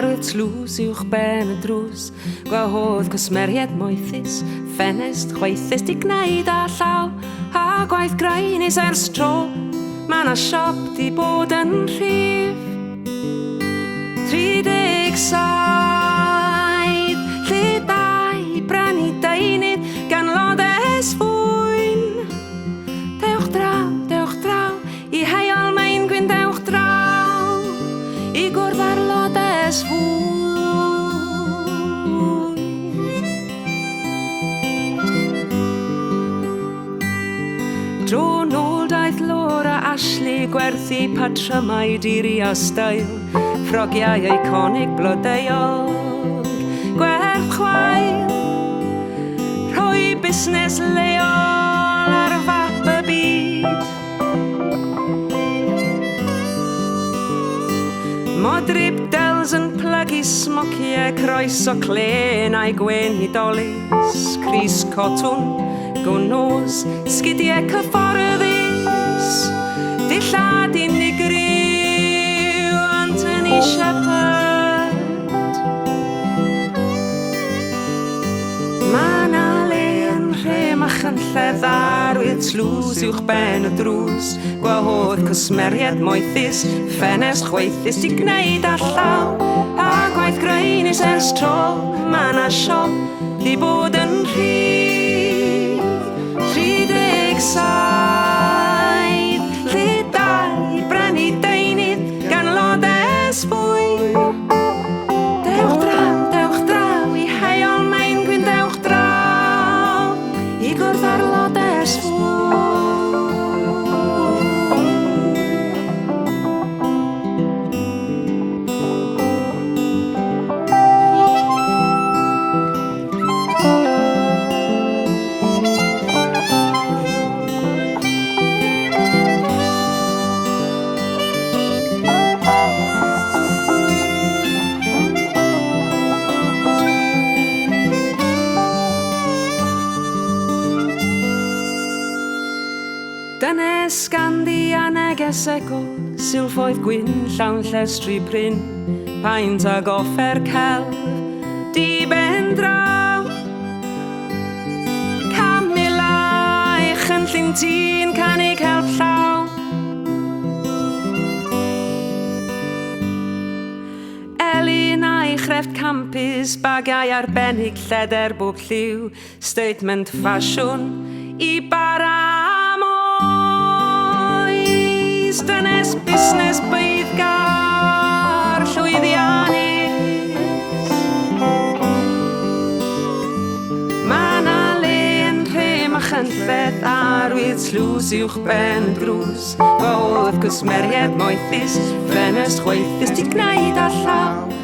arwydd tlws uwch ben y drws. Gwahodd cwsmeriad moethus, ffenest chwaethus di gwneud a llaw. A gwaith grainis ers tro, ma' na siop di bod yn rhif. 37, lle dau brynu deunydd gan lodes fwyn. Dewch draw, i heiol mae'n gwyn dewch draw, i gwrdd ar lodes fwyn. Dro nôl daeth Laura Ashley gwerthu patrymau diri a stael, ffrogiau eiconig blodeuog, gwerth chwael, rhoi busnes leol ar fap y byd. Modryb dels yn plygu smociau, croes o clen a'i gwen hidolus, Cris Cotwn, gwnws, sgidiau cyfforddus, dillad unigryw, Anthony Shepherd. Ma' na le yn rhe Machynlleth, arwydd tlws uwch ben y drws. Gwahodd cwsmeriad moethus, ffenest chwaethus di gwneud a llaw. A gwaith grainis ers tro, ma' na siop di bod yn rhif. 37, lle dau brynu deunydd gan lodes fwyn. Dewch draw, i heiol mae'n gwyn dewch draw, i gwrdd ar lodes fwyn. Dynes ganddi a neges ego, sylffoedd gwyn llawn llestri pryn, paent a goffer celf, di ben draw. Camila eich yn llyntin canig help llaw. Elin a'i chrefft campus, bagiau arbennig lleder bob lliw, statement ffasiwn i bara. Dynes busnes beiddgar llwyddiannus. Ma' na le yn rhe Machynlleth, arwydd tlws uwch ben y drws. Gwahodd cwsmeriad moethus, ffenest chwaethus di gwneud a llaw.